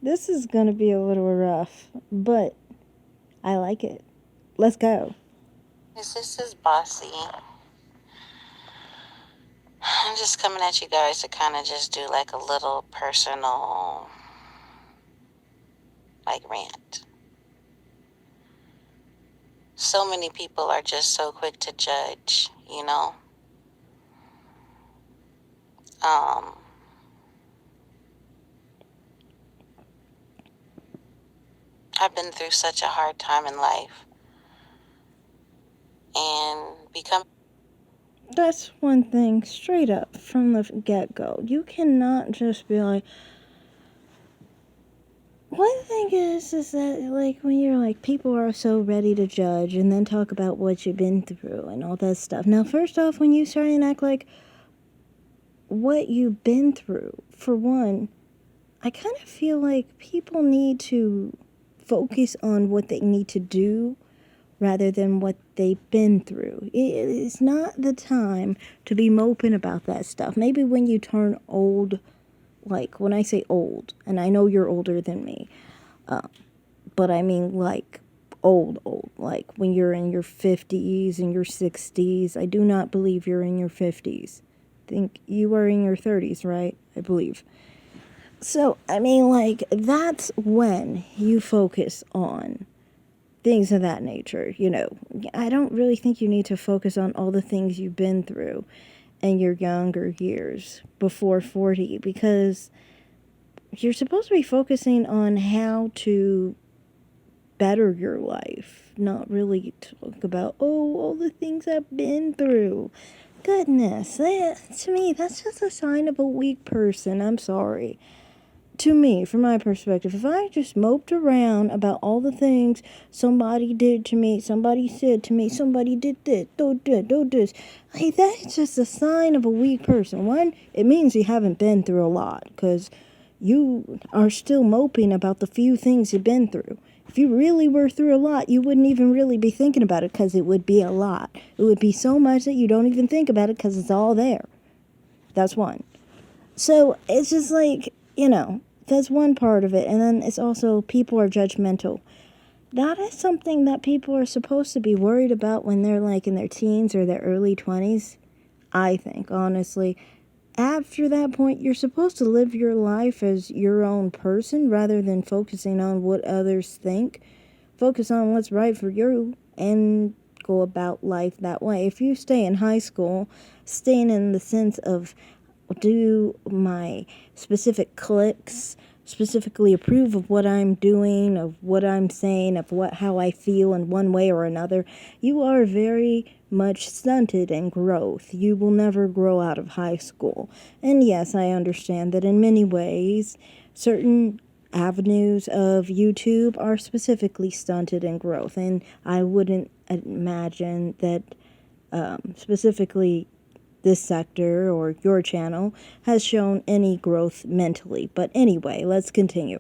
This is going to be a little rough, but I like it. Let's go. This is Bossy. I'm just coming at you guys to kind of just do like a little personal, like, rant. So many people are just so quick to judge, you know? Um, I've been through such a hard time in life, and become That's one thing straight up from the get go. You cannot just be like, one thing is that, like, when you're like, people are so ready to judge and then talk about what you've been through and all that stuff. Now, first off, when you start and act like what you've been through, for one, I kind of feel like people need to focus on what they need to do rather than what they've been through. It is not the time to be moping about that stuff. Maybe when you turn old, like when I say old, and I know you're older than me, but I mean like old, like when you're in your 50s and your 60s. I do not believe you're in your 50s. I think you are in your 30s, right? I believe. So, I mean, like, that's when you focus on things of that nature, you know. I don't really think you need to focus on all the things you've been through in your younger years before 40, because you're supposed to be focusing on how to better your life, not really talk about, oh, all the things I've been through. Goodness, to me, that's just a sign of a weak person. I'm sorry. To me, from my perspective, if I just moped around about all the things somebody did to me, somebody said to me, somebody did this, do this, like, that's just a sign of a weak person. One, it means you haven't been through a lot, because you are still moping about the few things you've been through. If you really were through a lot, you wouldn't even really be thinking about it, because it would be a lot. It would be so much that you don't even think about it because it's all there. That's one. So it's just like, you know, that's one part of it. And then it's also people are judgmental. That is something that people are supposed to be worried about when they're like in their teens or their early 20s. I think, honestly. After that point, you're supposed to live your life as your own person rather than focusing on what others think. Focus on what's right for you and go about life that way. If you stay in high school, staying in the sense of, do my specific cliques specifically approve of what I'm doing, of what I'm saying, of how I feel in one way or another, you are very much stunted in growth. You will never grow out of high school. And yes, I understand that in many ways, certain avenues of YouTube are specifically stunted in growth, and I wouldn't imagine that specifically this sector or your channel has shown any growth mentally. But anyway, let's continue.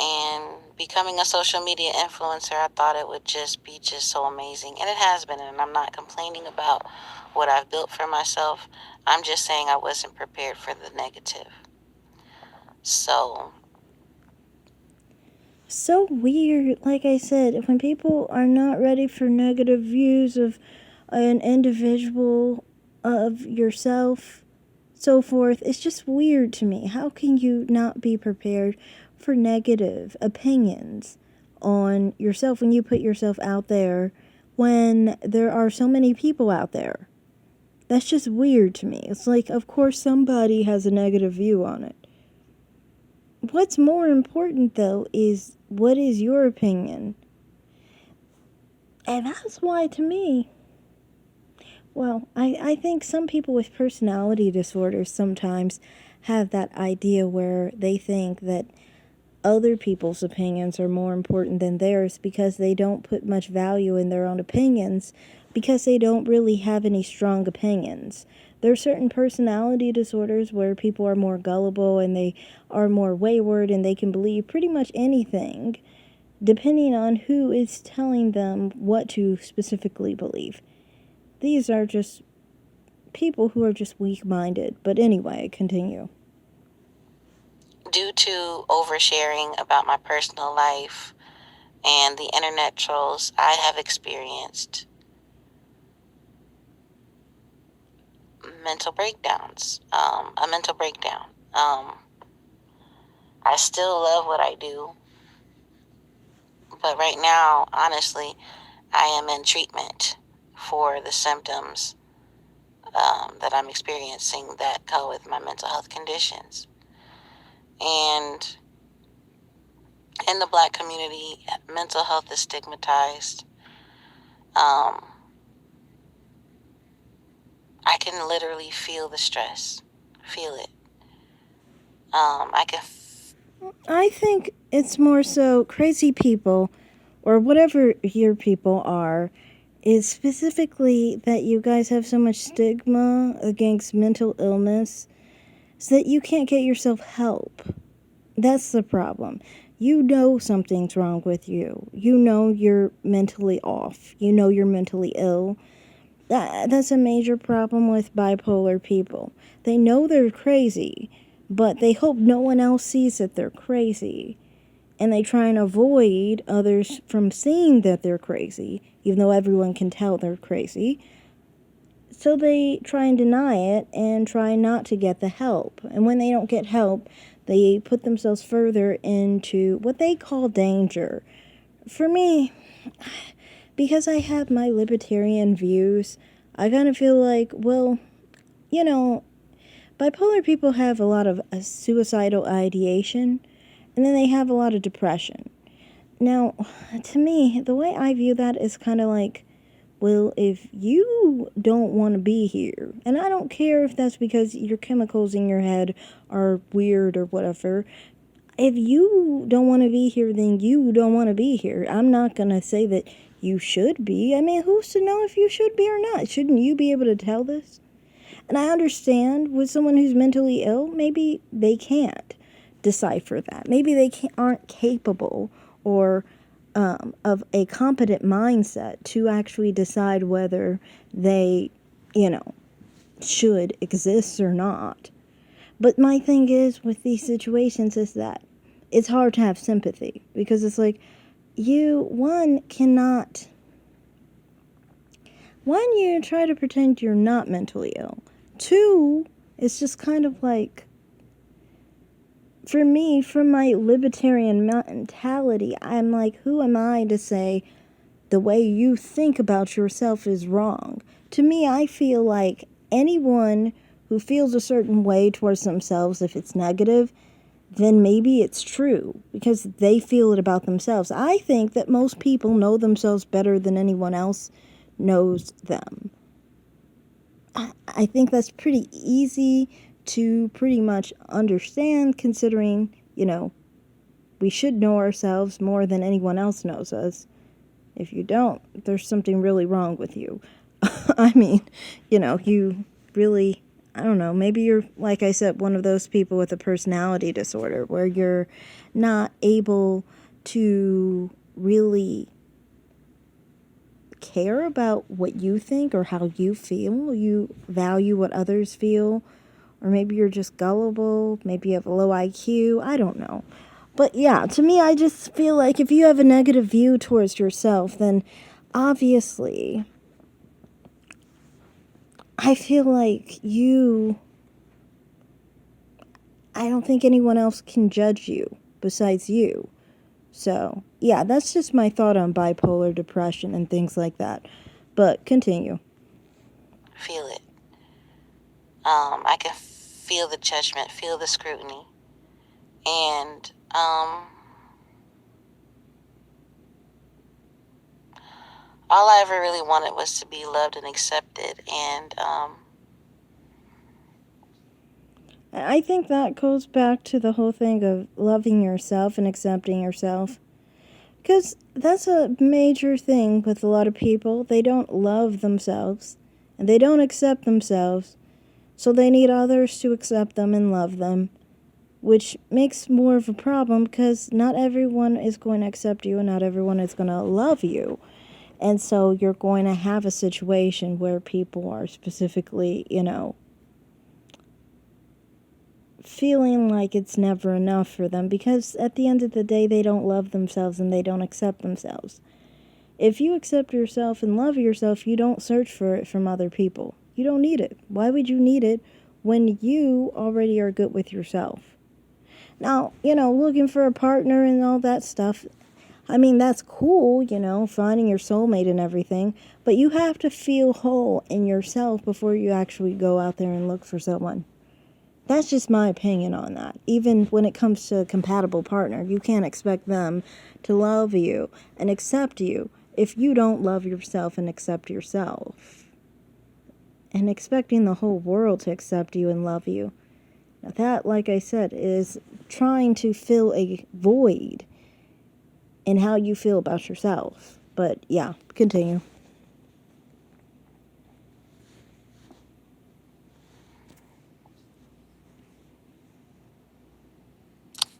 and becoming a social media influencer, I thought it would just be just so amazing. And it has been, and I'm not complaining about what I've built for myself. I'm just saying I wasn't prepared for the negative. So Weird, like I said, when people are not ready for negative views of an individual, of yourself, so forth, it's just weird to me. How can you not be prepared for negative opinions on yourself when you put yourself out there, when there are so many people out there? That's just weird to me. It's like, of course somebody has a negative view on it. What's more important, though, is what is your opinion? And that's why, to me, well, I think some people with personality disorders sometimes have that idea where they think that other people's opinions are more important than theirs because they don't put much value in their own opinions, because they don't really have any strong opinions. There are certain personality disorders where people are more gullible and they are more wayward and they can believe pretty much anything depending on who is telling them what to specifically believe. These are just people who are just weak-minded. But anyway, continue. due due to oversharing about my personal life and the internet trolls, I have experienced mental breakdowns, a mental breakdown. I still love what I do, but right now, honestly, I am in treatment for the symptoms that I'm experiencing that go with my mental health conditions. And in the Black community, mental health is stigmatized. I can literally feel the stress, feel it. I think it's more so crazy people, or whatever your people are, is specifically that you guys have so much stigma against mental illness so that you can't get yourself help. That's the problem. You know something's wrong with you. You know you're mentally off. You know you're mentally ill. That's a major problem with bipolar people. They know they're crazy, but they hope no one else sees that they're crazy. And they try and avoid others from seeing that they're crazy, even though everyone can tell they're crazy. So they try and deny it and try not to get the help. And when they don't get help, they put themselves further into what they call danger. For me, because I have my libertarian views, I kind of feel like, well, you know, bipolar people have a lot of suicidal ideation, and then they have a lot of depression. Now, to me, the way I view that is kind of like, well, if you don't want to be here, and I don't care if that's because your chemicals in your head are weird or whatever, if you don't want to be here, then you don't want to be here. I'm not going to say that you should be. I mean, who's to know if you should be or not? Shouldn't you be able to tell this? And I understand with someone who's mentally ill, maybe they can't decipher that. Maybe they aren't capable or of a competent mindset to actually decide whether they, should exist or not. But my thing is with these situations is that it's hard to have sympathy because it's like you try to pretend you're not mentally ill. Two, it's just kind of like, for me, from my libertarian mentality, I'm like, who am I to say the way you think about yourself is wrong? To me, I feel like anyone who feels a certain way towards themselves, if it's negative, then maybe it's true because they feel it about themselves. I think that most people know themselves better than anyone else knows them. I think that's pretty easy to pretty much understand, considering, we should know ourselves more than anyone else knows us. If you don't, there's something really wrong with you. I mean, you really, I don't know, maybe you're, like I said, one of those people with a personality disorder where you're not able to really care about what you think or how you feel. You value what others feel. Or maybe you're just gullible. Maybe you have a low IQ. I don't know. But yeah, to me, I just feel like if you have a negative view towards yourself, then obviously I feel like I don't think anyone else can judge you besides you. So, yeah, that's just my thought on bipolar depression and things like that. But continue. Feel it. I can feel the judgment, feel the scrutiny. And all I ever really wanted was to be loved and accepted. And I think that goes back to the whole thing of loving yourself and accepting yourself. Because that's a major thing with a lot of people. They don't love themselves, and they don't accept themselves, so they need others to accept them and love them, which makes more of a problem because not everyone is going to accept you and not everyone is going to love you. And so you're going to have a situation where people are specifically, feeling like it's never enough for them, because at the end of the day, they don't love themselves and they don't accept themselves. If you accept yourself and love yourself, you don't search for it from other people. You don't need it. Why would you need it when you already are good with yourself? Now, looking for a partner and all that stuff, I mean, that's cool, finding your soulmate and everything, but you have to feel whole in yourself before you actually go out there and look for someone. That's just my opinion on that. Even when it comes to a compatible partner, you can't expect them to love you and accept you if you don't love yourself and accept yourself. And expecting the whole world to accept you and love you. Now that, like I said, is trying to fill a void in how you feel about yourself. But yeah, continue.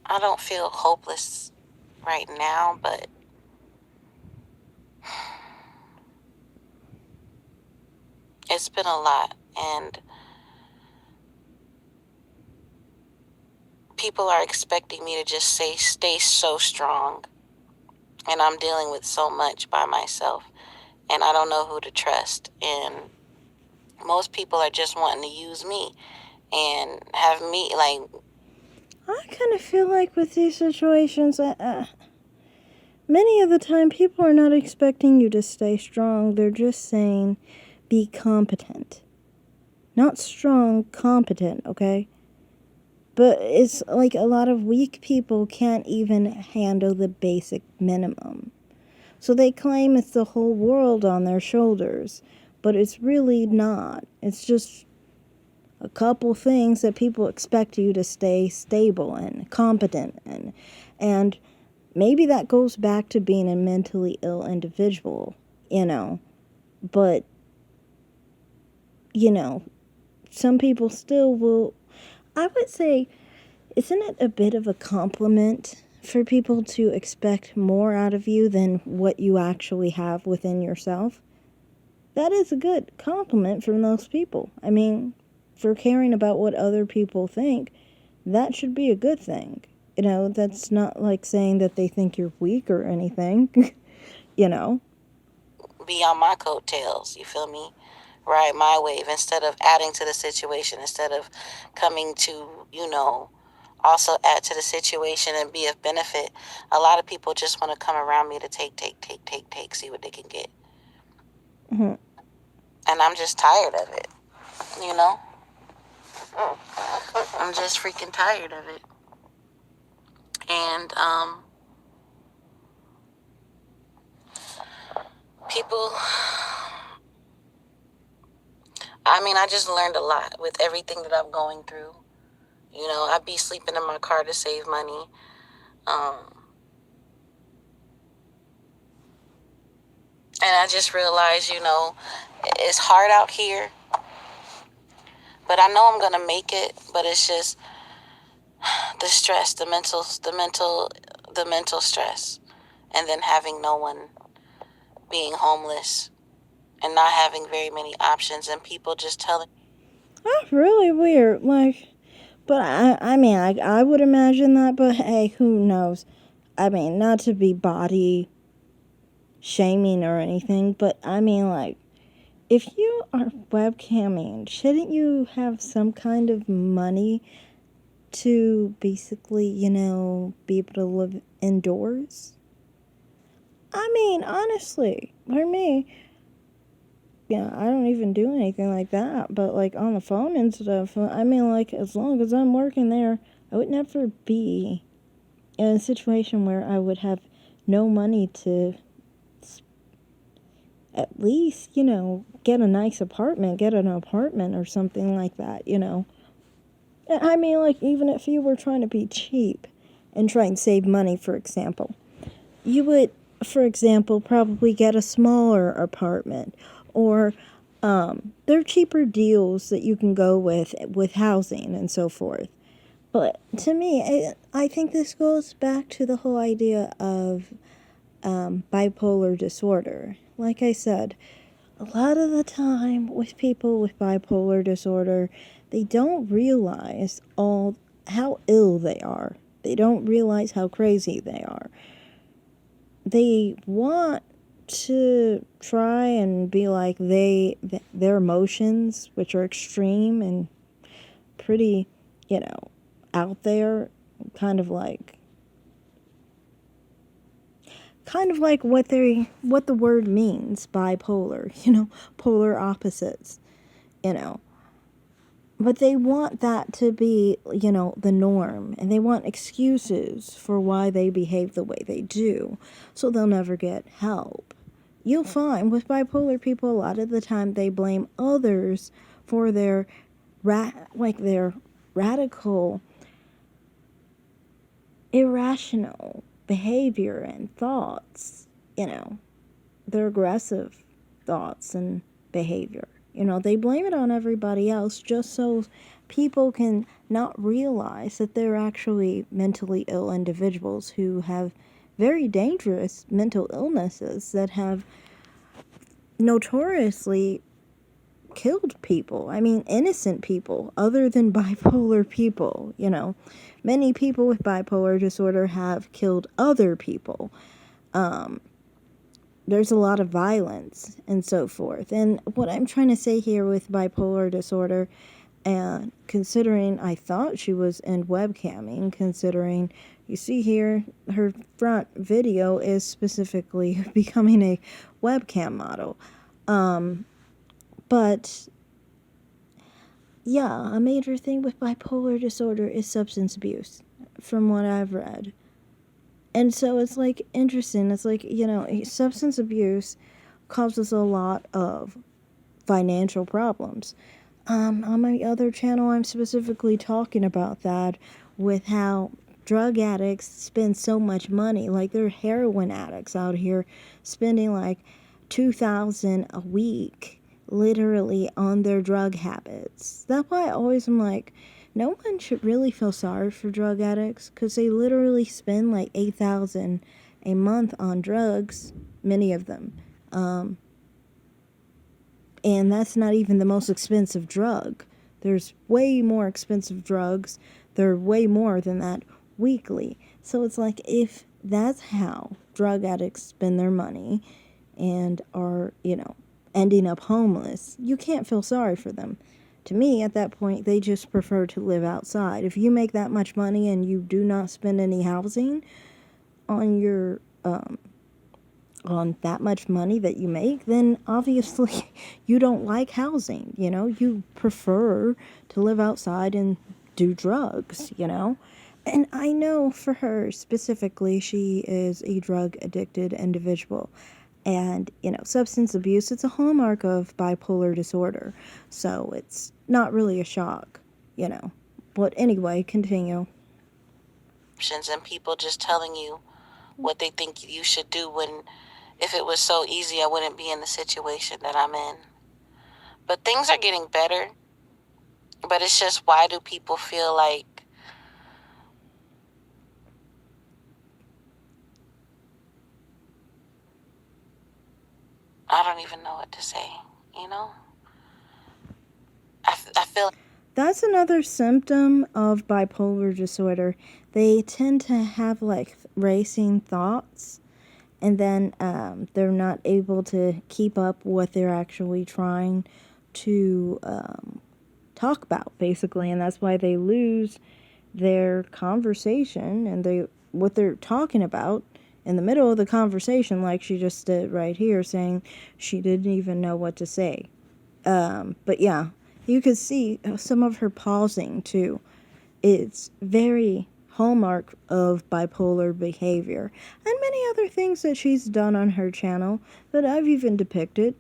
I don't feel hopeless right now, but it's been a lot, and people are expecting me to just stay so strong, and I'm dealing with so much by myself, and I don't know who to trust, and most people are just wanting to use me and have me, like, I kind of feel like with these situations, many of the time people are not expecting you to stay strong. They're just saying, be competent. Not strong, competent, okay? But it's like a lot of weak people can't even handle the basic minimum. So they claim it's the whole world on their shoulders, but it's really not. It's just a couple things that people expect you to stay stable and competent in. And maybe that goes back to being a mentally ill individual, But, some people still will. I would say, isn't it a bit of a compliment for people to expect more out of you than what you actually have within yourself? That is a good compliment from those people. I mean, for caring about what other people think, that should be a good thing. That's not like saying that they think you're weak or anything, you know. be on my coattails, you feel me? Ride my wave instead of adding to the situation, instead of coming to, also add to the situation and be of benefit. A lot of people just want to come around me to take, see what they can get. Mm-hmm. And I'm just tired of it, you know? I'm just freaking tired of it. And, people, I just learned a lot with everything that I'm going through. I'd be sleeping in my car to save money. And I just realized, it's hard out here, but I know I'm gonna make it. But it's just the stress, the mental stress, and then having no one, being homeless, and not having very many options, and people just telling. That's really weird. But I would imagine that. But hey, who knows? Not to be body shaming or anything, but if you are webcamming, shouldn't you have some kind of money to basically, be able to live indoors? Honestly, for me, I don't even do anything like that, but on the phone and stuff, as long as I'm working there, I would never be in a situation where I would have no money to at least, get a nice apartment, get an apartment or something like that, even if you were trying to be cheap and try and save money, for example, you would, for example, probably get a smaller apartment, or there are cheaper deals that you can go with housing and so forth. But to me, I think this goes back to the whole idea of bipolar disorder. Like I said, a lot of the time with people with bipolar disorder, they don't realize all how ill they are. They don't realize how crazy they are. They want to try and be like their emotions, which are extreme and pretty, out there, kind of like what the word means, bipolar, polar opposites, you know. But they want that to be, the norm, and they want excuses for why they behave the way they do, so they'll never get help. You'll find with bipolar people, a lot of the time they blame others for their their radical, irrational behavior and thoughts, their aggressive thoughts and behavior. They blame it on everybody else just so people can not realize that they're actually mentally ill individuals who have very dangerous mental illnesses that have notoriously killed people. I mean, innocent people other than bipolar people, Many people with bipolar disorder have killed other people. There's a lot of violence and so forth. And what I'm trying to say here with bipolar disorder, and considering I thought she was in webcamming, considering you see here her front video is specifically becoming a webcam model. But yeah, a major thing with bipolar disorder is substance abuse, from what I've read. And so it's like interesting. It's like, substance abuse causes a lot of financial problems. On my other channel, I'm specifically talking about that with how drug addicts spend so much money. Like, they're heroin addicts out here spending like $2,000 a week literally on their drug habits. That's why I always am like, no one should really feel sorry for drug addicts because they literally spend like $8,000 a month on drugs, many of them. And that's not even the most expensive drug. There's way more expensive drugs. They're way more than that weekly. So it's like, if that's how drug addicts spend their money and are, ending up homeless, you can't feel sorry for them. To me, at that point, they just prefer to live outside. If you make that much money and you do not spend any housing on your on that much money that you make, then obviously you don't like housing. You prefer to live outside and do drugs. And I know for her specifically, she is a drug addicted individual. And, substance abuse, it's a hallmark of bipolar disorder. So it's not really a shock, But anyway, continue. And people just telling you what they think you should do, when if it was so easy, I wouldn't be in the situation that I'm in. But things are getting better. But it's just, why do people feel like I don't even know what to say, I feel that's another symptom of bipolar disorder. They tend to have like racing thoughts, and then they're not able to keep up what they're actually trying to talk about, basically, and that's why they lose their conversation and what they're talking about in the middle of the conversation, like she just did right here, saying she didn't even know what to say. But yeah, you could see some of her pausing too. It's very hallmark of bipolar behavior, and many other things that she's done on her channel that I've even depicted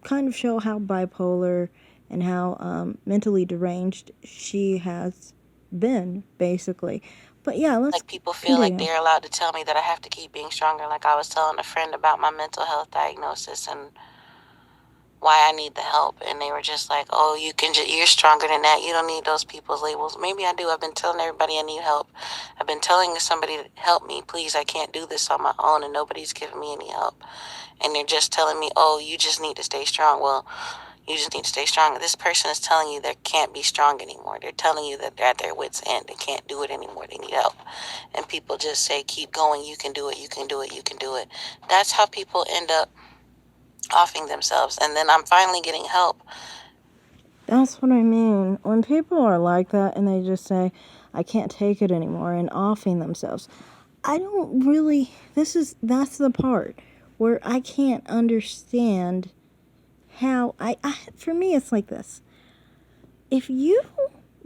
kind of show how bipolar and how mentally deranged she has been, basically. But yeah, let's like people feel like they're allowed to tell me that I have to keep being stronger. Like, I was telling a friend about my mental health diagnosis and why I need the help, and they were just like, "Oh, you're stronger than that. You don't need those people's labels." Maybe I do. I've been telling everybody I need help. I've been telling somebody to help me, please. I can't do this on my own, and nobody's giving me any help. And they're just telling me, "Oh, you just need to stay strong." Well, You just need to stay strong. This person is telling you they can't be strong anymore. They're telling you that they're at their wits' end. They can't do it anymore. They need help. And people just say, keep going. You can do it. You can do it. You can do it. That's how people end up offing themselves. And then I'm finally getting help. That's what I mean. When people are like that and they just say, I can't take it anymore, and offing themselves, I don't really, that's the part where I can't understand how, for me, it's like this. If you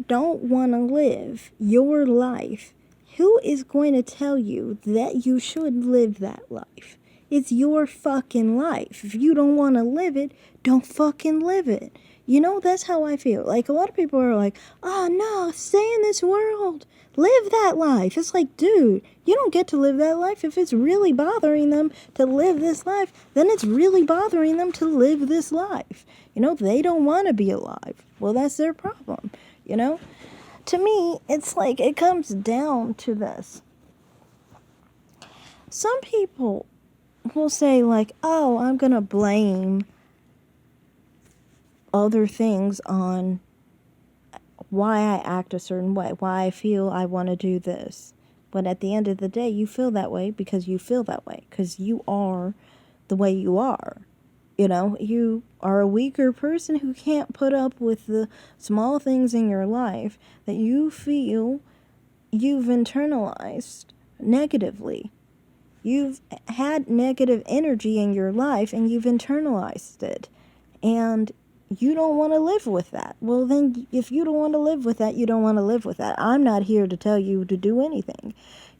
don't want to live your life, who is going to tell you that you should live that life? It's your fucking life. If you don't want to live it, don't fucking live it. You know, that's how I feel. Like, a lot of people are like, oh no, stay in this world. Live that life. It's like, dude, you don't get to live that life. If it's really bothering them to live this life, then it's really bothering them to live this life. You know, they don't want to be alive. Well, that's their problem, you know? To me, it's like, it comes down to this. Some people will say, like, oh, I'm going to blame other things on why I act a certain way, why I feel I want to do this. But at the end of the day, you feel that way because you feel that way, because you are the way you are. You know, you are a weaker person who can't put up with the small things in your life that you feel you've internalized negatively. You've had negative energy in your life and you've internalized it. And you don't want to live with that. Well, then, if you don't want to live with that, you don't want to live with that. I'm not here to tell you to do anything.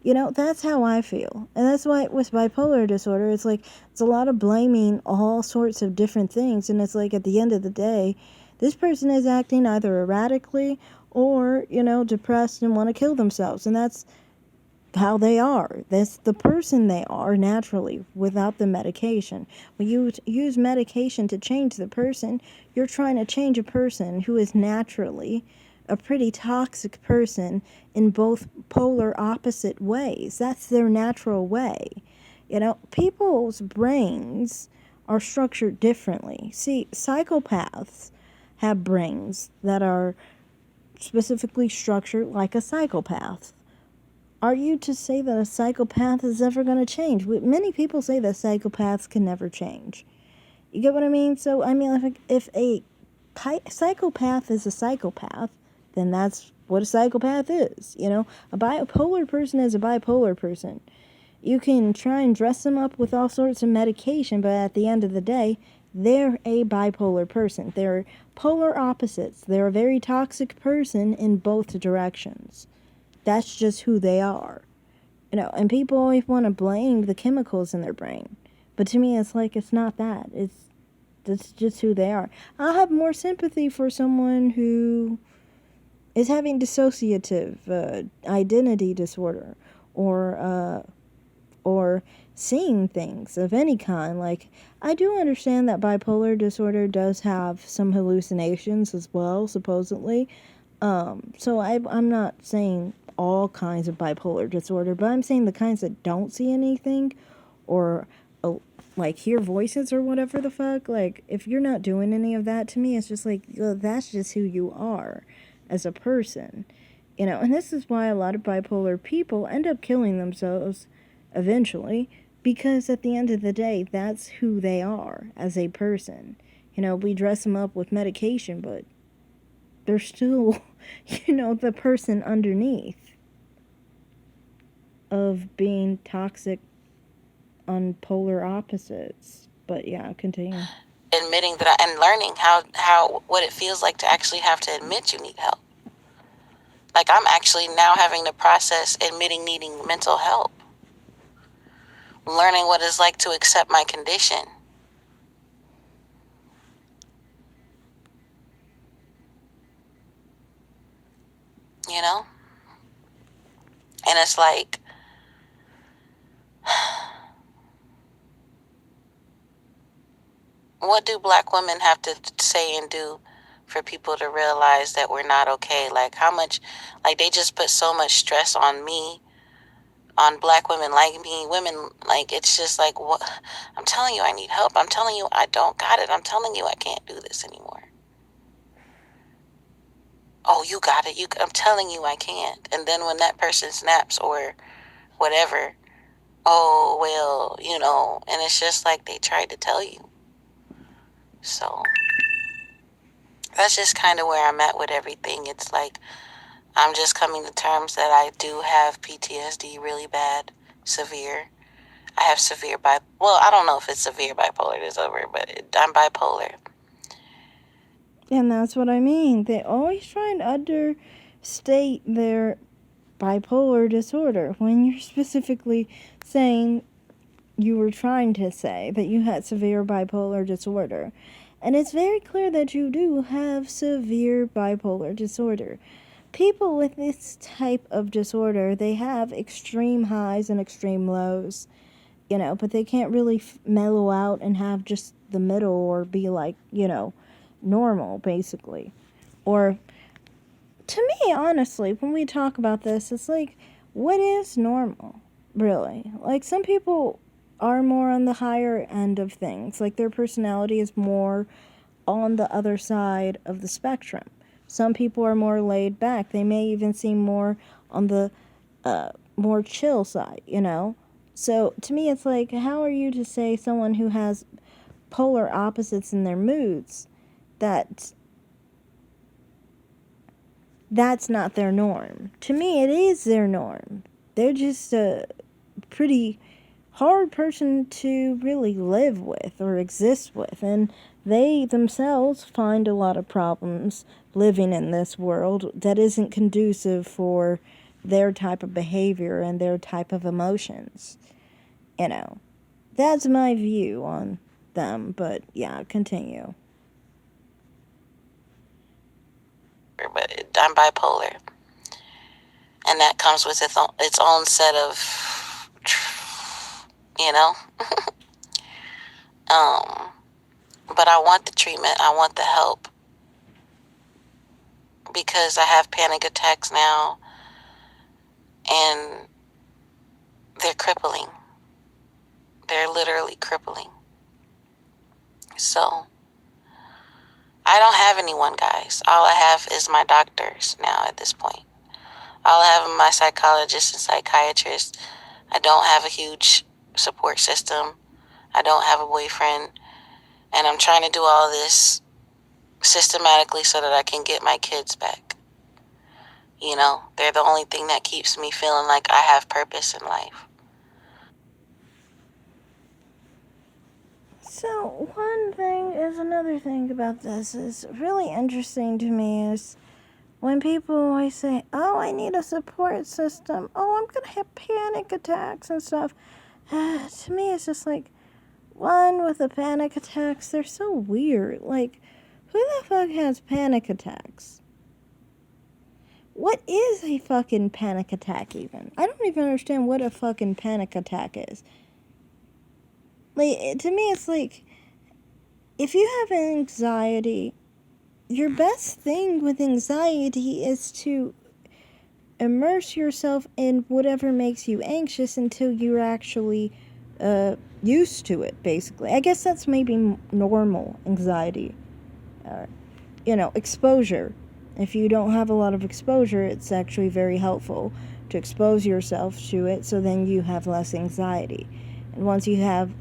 You know, that's how I feel. And that's why with bipolar disorder, it's like, it's a lot of blaming all sorts of different things. And it's like, at the end of the day, this person is acting either erratically or, you know, depressed and want to kill themselves. And that's how they are. That's the person they are naturally without the medication. When you use medication to change the person, you're trying to change a person who is naturally a pretty toxic person in both polar opposite ways. That's their natural way. You know, people's brains are structured differently. See, psychopaths have brains that are specifically structured like a psychopath. Are you to say that a psychopath is ever going to change? Many people say that psychopaths can never change. You get what I mean? So, I mean, if a psychopath is a psychopath, then that's what a psychopath is. You know, a bipolar person is a bipolar person. You can try and dress them up with all sorts of medication, but at the end of the day, they're a bipolar person. They're polar opposites. They're a very toxic person in both directions. That's just who they are. You know, and people always want to blame the chemicals in their brain. But to me, it's like, it's not that. That's just who they are. I'll have more sympathy for someone who is having dissociative identity disorder or seeing things of any kind. Like, I do understand that bipolar disorder does have some hallucinations as well, supposedly. So I'm not saying all kinds of bipolar disorder, but I'm saying the kinds that don't see anything or like hear voices or whatever the fuck. Like, if you're not doing any of that, to me, it's just like, well, that's just who you are as a person. You know, and this is why a lot of bipolar people end up killing themselves eventually, because at the end of the day, that's who they are as a person. You know, we dress them up with medication, but they're still, you know, the person underneath of being toxic on polar opposites. But yeah, continue. Admitting that and learning how what it feels like to actually have to admit you need help. Like, I'm actually now having to process admitting needing mental help. Learning what it's like to accept my condition. You know? And it's like, what do Black women have to say and do for people to realize that we're not okay? Like, how much, like, they just put so much stress on me on black women like me, women, like, it's just like, what? I'm telling you I need help. I'm telling you I don't got it. I'm telling you I can't do this anymore. Oh, you got it. I'm telling you I can't. And then when that person snaps or whatever, oh, well, and it's just like they tried to tell you. So that's just kind of where I'm at with everything. It's like I'm just coming to terms that I do have PTSD really bad, severe. I have severe well, I don't know if it's severe bipolar disorder, but I'm bipolar. And that's what I mean. They always try and understate their bipolar disorder when you're specifically saying you were trying to say that you had severe bipolar disorder. And it's very clear that you do have severe bipolar disorder. People with this type of disorder, they have extreme highs and extreme lows, but they can't really mellow out and have just the middle or be like, normal, basically. Or, to me, honestly, when we talk about this, it's like, what is normal, really? Like, some people are more on the higher end of things. Like, their personality is more on the other side of the spectrum. Some people are more laid back. They may even seem more on the more chill side, So, to me, it's like, how are you to say someone who has polar opposites in their moods that's not their norm? To me, it is their norm. They're just a pretty hard person to really live with or exist with, and they themselves find a lot of problems living in this world that isn't conducive for their type of behavior and their type of emotions. That's my view on them, but yeah, continue. But I'm bipolar, and that comes with its own set of, but I want the treatment. I want the help because I have panic attacks now, and they're crippling. They're literally crippling. So I don't have anyone, guys. All I have is my doctors now at this point. All I have is my psychologist and psychiatrist. I don't have a huge support system. I don't have a boyfriend. And I'm trying to do all this systematically so that I can get my kids back. They're the only thing that keeps me feeling like I have purpose in life. So, one thing is another thing about this is really interesting to me is when people always say, oh, I need a support system. Oh, I'm going to have panic attacks and stuff. To me, it's just like, one, with the panic attacks, they're so weird. Like, who the fuck has panic attacks? What is a fucking panic attack even? I don't even understand what a fucking panic attack is. Like, to me, it's like, if you have anxiety, your best thing with anxiety is to immerse yourself in whatever makes you anxious until you're actually used to it, basically. I guess that's maybe normal anxiety. Exposure. If you don't have a lot of exposure, it's actually very helpful to expose yourself to it so then you have less anxiety. And once you have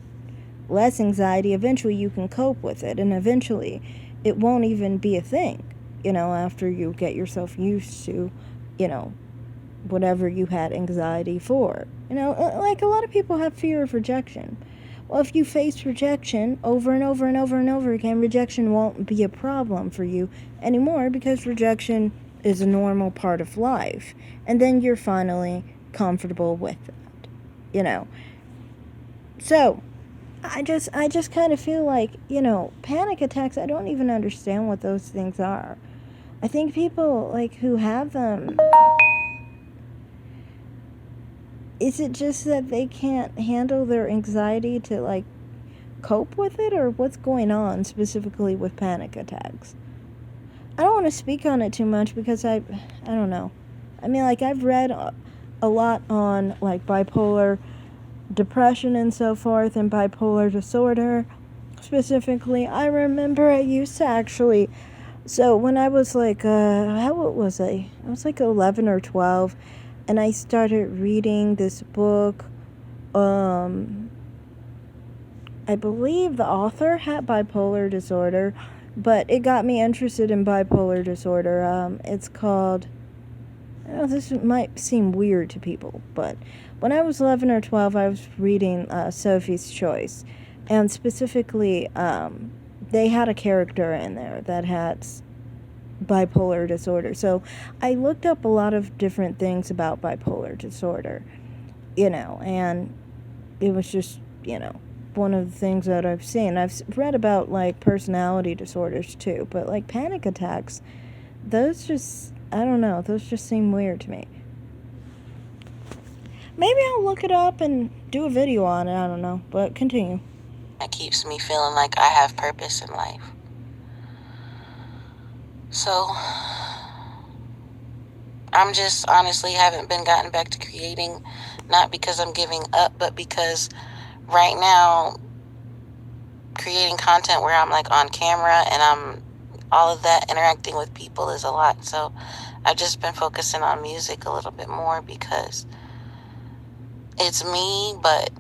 less anxiety, eventually you can cope with it, and eventually it won't even be a thing, after you get yourself used to, whatever you had anxiety for. Like a lot of people have fear of rejection. Well, if you face rejection over and over and over and over again, rejection won't be a problem for you anymore because rejection is a normal part of life. And then you're finally comfortable with that, So, I just kind of feel like, panic attacks, I don't even understand what those things are. I think people, like, who have them, is it just that they can't handle their anxiety to, like, cope with it? Or what's going on specifically with panic attacks? I don't want to speak on it too much because I don't know. I mean, like, I've read a lot on like bipolar depression and so forth, and bipolar disorder specifically. I remember I used to actually, so when I was like, how old was I? I was like 11 or 12, and I started reading this book. I believe the author had bipolar disorder, but it got me interested in bipolar disorder. It's called, I know this might seem weird to people, but when I was 11 or 12, I was reading Sophie's Choice, and specifically, they had a character in there that had bipolar disorder. So I looked up a lot of different things about bipolar disorder, and it was just, one of the things that I've seen. I've read about like personality disorders too, but like panic attacks, those just, I don't know, those just seem weird to me. Maybe I'll look it up and do a video on it, I don't know, but continue. It keeps me feeling like I have purpose in life. So, I'm just honestly haven't been gotten back to creating, not because I'm giving up, but because right now, creating content where I'm like on camera and I'm all of that interacting with people is a lot. So I've just been focusing on music a little bit more because it's me, but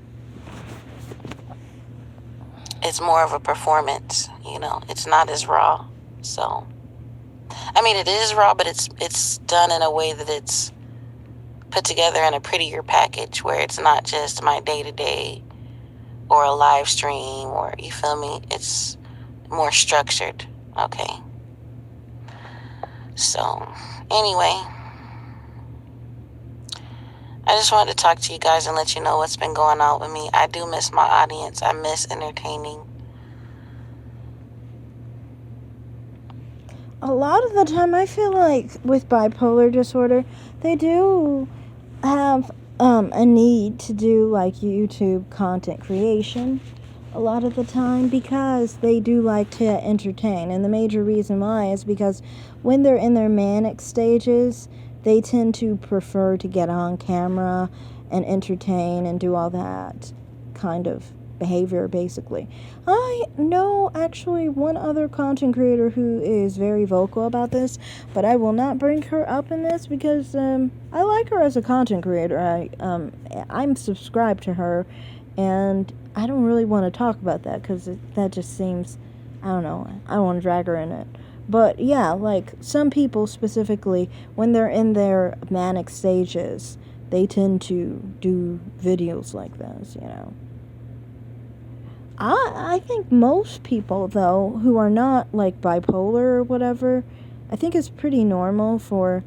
it's more of a performance, it's not as raw. So, I mean, it is raw, but it's done in a way that it's put together in a prettier package where it's not just my day-to-day or a live stream, or, you feel me? It's more structured. Okay. So, anyway, I just wanted to talk to you guys and let you know what's been going on with me. I do miss my audience. I miss entertaining. A lot of the time, I feel like with bipolar disorder, they do have a need to do like YouTube content creation a lot of the time because they do like to entertain. And the major reason why is because when they're in their manic stages, they tend to prefer to get on camera and entertain and do all that kind of behavior, basically. I know actually one other content creator who is very vocal about this, but I will not bring her up in this because I like her as a content creator. I'm subscribed to her, and I don't really want to talk about that because that just seems, I don't know, I don't want to drag her in it. But yeah, like some people specifically, when they're in their manic stages, they tend to do videos like this, I think most people, though, who are not like bipolar or whatever, I think it's pretty normal for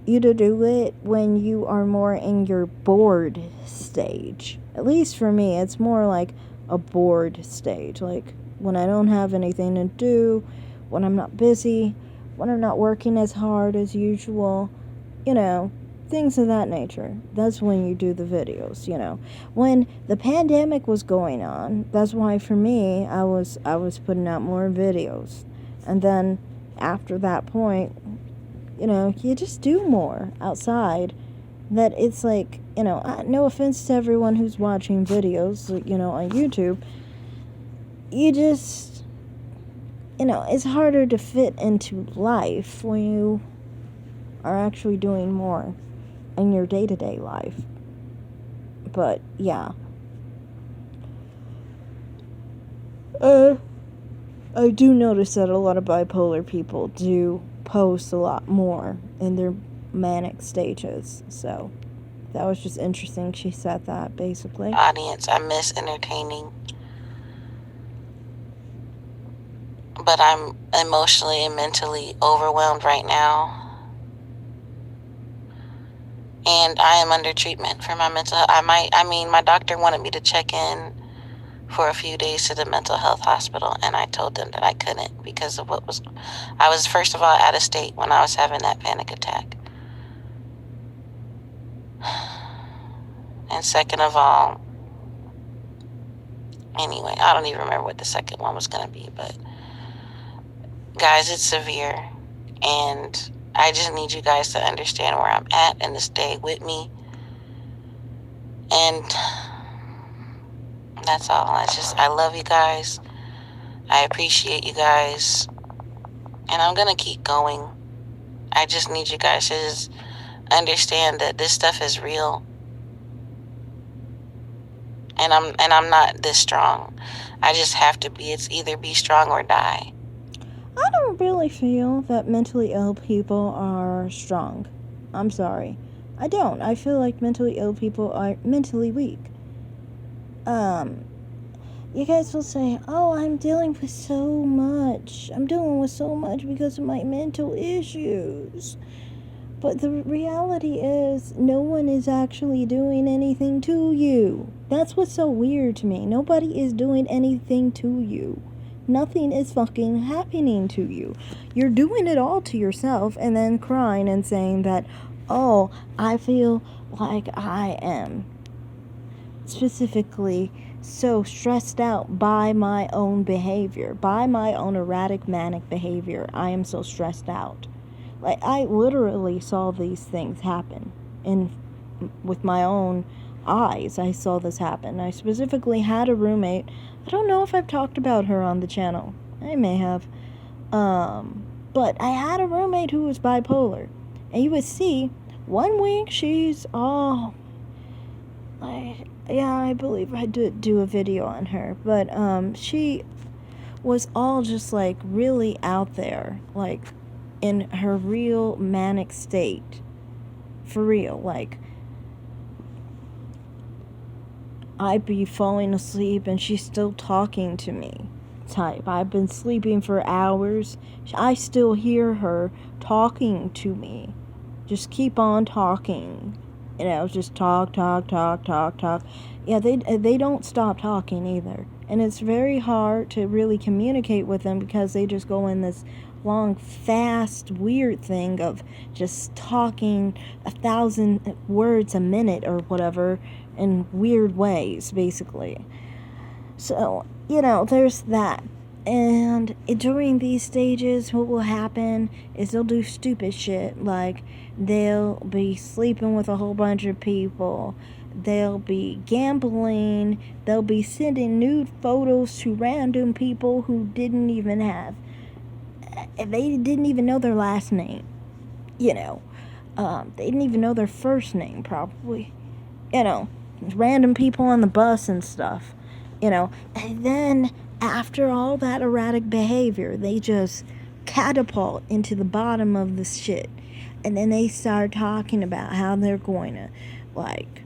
you to do it when you are more in your bored stage. At least for me, it's more like a bored stage. Like when I don't have anything to do, when I'm not busy, when I'm not working as hard as usual, things of that nature. That's when you do the videos, When the pandemic was going on, that's why for me, I was putting out more videos. And then after that point, you just do more outside. That it's like, no offense to everyone who's watching videos, on YouTube. You just, it's harder to fit into life when you are actually doing more in your day-to-day life. But yeah, I do notice that a lot of bipolar people do post a lot more in their manic stages. So that was just interesting. She said that basically. Audience, I miss entertaining. But I'm emotionally and mentally overwhelmed right now. And I am under treatment for my mental health. My doctor wanted me to check in for a few days to the mental health hospital, and I told them that I couldn't because of I was, first of all, out of state when I was having that panic attack. And second of all, anyway, I don't even remember what the second one was going to be, but guys, it's severe, and I just need you guys to understand where I'm at and to stay with me And that's all. I love you guys. I appreciate you guys. And I'm going to keep going. I just need you guys to just understand that this stuff is real. And I'm not this strong. I just have to be. It's either be strong or die. I don't really feel that mentally ill people are strong. I'm sorry. I don't. I feel like mentally ill people are mentally weak. You guys will say, oh, I'm dealing with so much. I'm dealing with so much because of my mental issues. But the reality is, no one is actually doing anything to you. That's what's so weird to me. Nobody is doing anything to you. Nothing is fucking happening to you. You're doing it all to yourself and then crying and saying that, oh, I feel like I am specifically so stressed out by my own behavior, by my own erratic, manic behavior. I am so stressed out. Like, I literally saw these things happen with my own eyes. I saw this happen. I specifically had a roommate. I don't know if I've talked about her on the channel. I may have. But I had a roommate who was bipolar. And you would see, one week she's all... I believe I did do a video on her. But she was all just, like, really out there. Like, in her real manic state. For real. Like, I'd be falling asleep and she's still talking to me type. I've been sleeping for hours. I still hear her talking to me. Just keep on talking. You know, just talk. Yeah, they don't stop talking either. And it's very hard to really communicate with them because they just go in this long, fast, weird thing of just talking 1,000 words a minute or whatever in weird ways, basically. So, you know, there's that. And during these stages, what will happen is they'll do stupid shit. Like, they'll be sleeping with a whole bunch of people. They'll be gambling. They'll be sending nude photos to random people who didn't even know their last name. You know, they didn't even know their first name, probably. You know, random people on the bus and stuff. You know, and then after all that erratic behavior, they just catapult into the bottom of the shit. And then they start talking about how they're going to, like,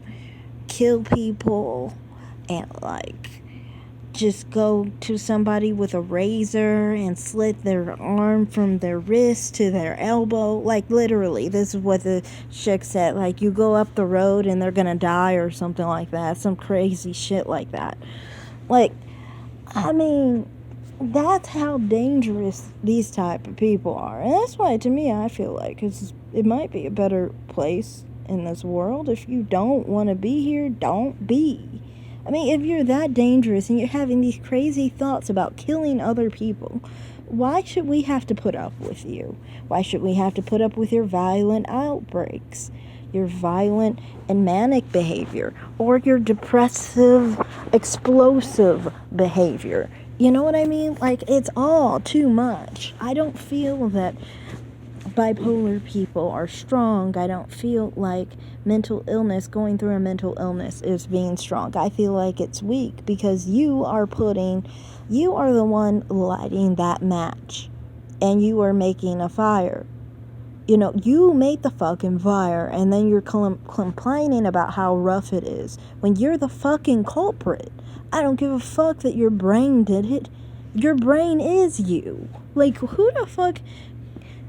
kill people and, like, just go to somebody with a razor and slit their arm from their wrist to their elbow. Like, literally, this is what the chick said. Like, you go up the road and they're gonna die or something like that. Some crazy shit like that. Like, I mean, that's how dangerous these type of people are. And that's why, to me, I feel like it might be a better place in this world. If you don't want to be here, don't be. I mean, if you're that dangerous and you're having these crazy thoughts about killing other people, why should we have to put up with you? Why should we have to put up with your violent outbreaks, your violent and manic behavior, or your depressive, explosive behavior? You know what I mean? Like, it's all too much. I don't feel that bipolar people are strong. I don't feel like going through a mental illness is being strong. I feel like it's weak because you are the one lighting that match and you are making a fire. You know, you made the fucking fire and then you're complaining about how rough it is when you're the fucking culprit. I don't give a fuck that your brain did it. Your brain is you. Like, who the fuck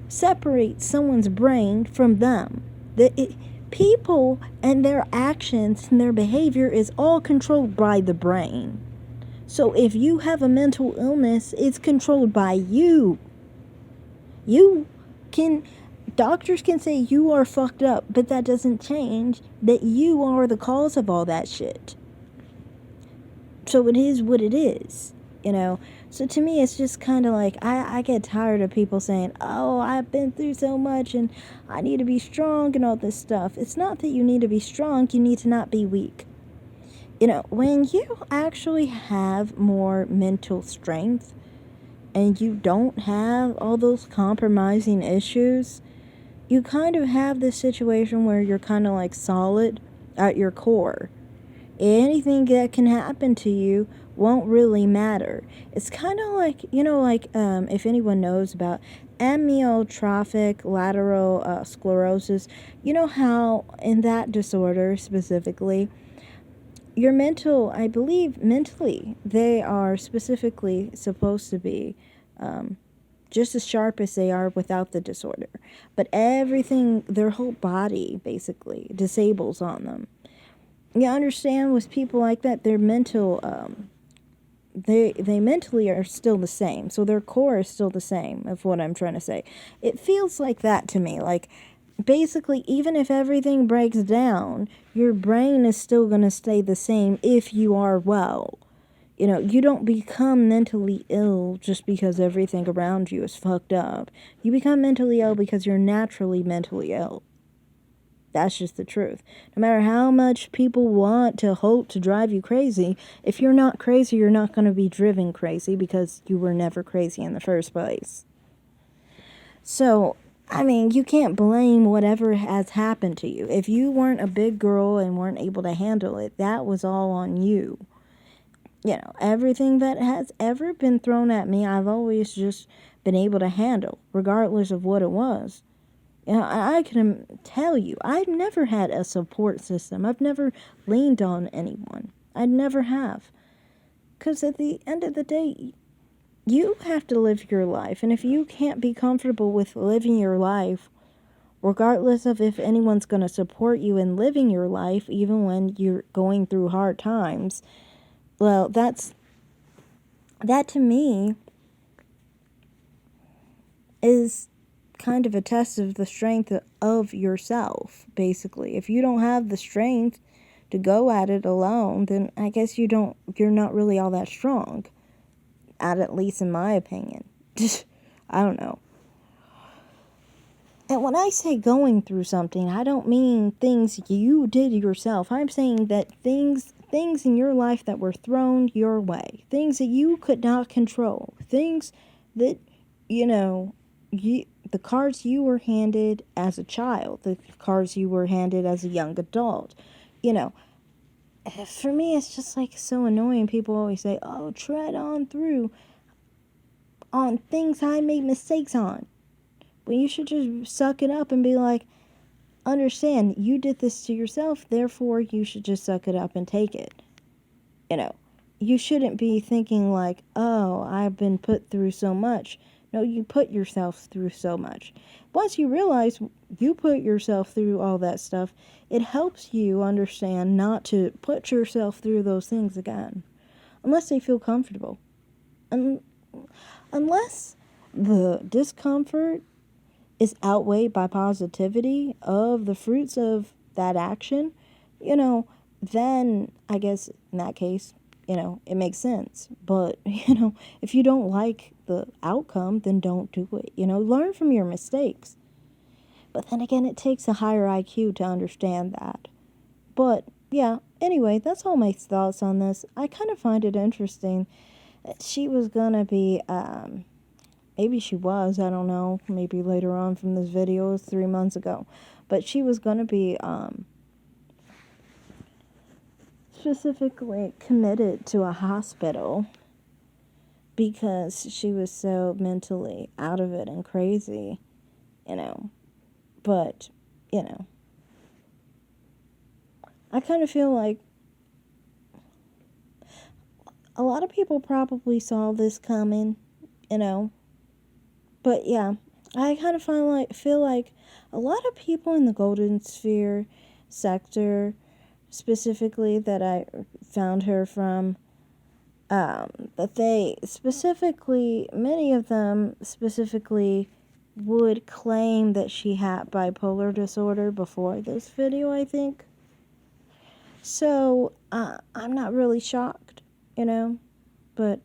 separates someone's brain from them? People and their actions and their behavior is all controlled by the brain. So if you have a mental illness, it's controlled by you. Doctors can say you are fucked up, but that doesn't change that you are the cause of all that shit. So it is what it is, you know. So to me, it's just kind of like, I get tired of people saying, oh, I've been through so much and I need to be strong and all this stuff. It's not that you need to be strong, you need to not be weak. When you actually have more mental strength and you don't have all those compromising issues, you kind of have this situation where you're kind of like solid at your core. Anything that can happen to you won't really matter. It's kind of like, if anyone knows about amyotrophic lateral sclerosis, you know how in that disorder specifically, your I believe mentally, they are specifically supposed to be just as sharp as they are without the disorder. But everything, their whole body basically disables on them. You understand, with people like that, their mental, they mentally are still the same. So their core is still the same, of what I'm trying to say. It feels like that to me. Like, basically, even if everything breaks down, your brain is still going to stay the same if you are well. You don't become mentally ill just because everything around you is fucked up. You become mentally ill because you're naturally mentally ill. That's just the truth. No matter how much people want to hope to drive you crazy, if you're not crazy, you're not going to be driven crazy because you were never crazy in the first place. So, you can't blame whatever has happened to you. If you weren't a big girl and weren't able to handle it, that was all on you. Everything that has ever been thrown at me, I've always just been able to handle, regardless of what it was. I can tell you, I've never had a support system. I've never leaned on anyone. I never have. Because at the end of the day, you have to live your life. And if you can't be comfortable with living your life, regardless of if anyone's going to support you in living your life, even when you're going through hard times, well, that to me is kind of a test of the strength of yourself, basically. If you don't have the strength to go at it alone, then I guess you're not really all that strong. At least in my opinion. I don't know. And when I say going through something, I don't mean things you did yourself. I'm saying that things in your life that were thrown your way. Things that you could not control. Things that, the cards you were handed as a child. The cards you were handed as a young adult. For me, it's just like so annoying. People always say, oh, tread on through on things I made mistakes on. But you should just suck it up and be like, understand, you did this to yourself, therefore you should just suck it up and take it. You shouldn't be thinking like, oh, I've been put through so much. No, you put yourself through so much. Once you realize you put yourself through all that stuff, it helps you understand not to put yourself through those things again. Unless they feel comfortable. Unless the discomfort is outweighed by positivity of the fruits of that action, then I guess in that case, it makes sense. But, if you don't like the outcome, then don't do it. Learn from your mistakes. But then again, it takes a higher IQ to understand that. But, yeah, anyway, that's all my thoughts on this. I kind of find it interesting that she was gonna be, maybe she was, I don't know, maybe later on from this video, it was 3 months ago. But she was gonna be, specifically committed to a hospital because she was so mentally out of it and crazy, but, I kind of feel like a lot of people probably saw this coming, but yeah, I kind of feel like a lot of people in the Golden Sphere sector, specifically that I found her from, that they specifically, many of them specifically would claim that she had bipolar disorder before this video, I think. So, I'm not really shocked, but,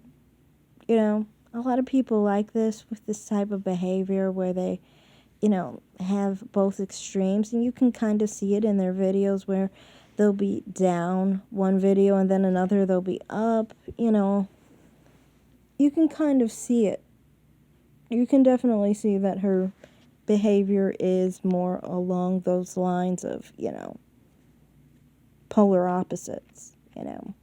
a lot of people like this with this type of behavior where they, have both extremes, and you can kind of see it in their videos where they'll be down one video and then another they'll be up, you know. You can kind of see it. You can definitely see that her behavior is more along those lines of, you know, polar opposites, you know.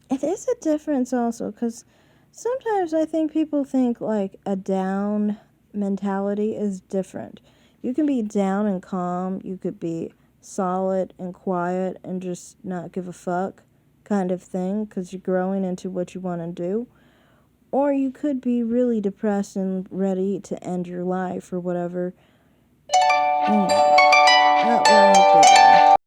It is a difference also, because sometimes I think people think like a down mentality is different. You can be down and calm, you could be solid and quiet and just not give a fuck kind of thing because you're growing into what you want to do. Or you could be really depressed and ready to end your life or whatever. Anyway, that won't be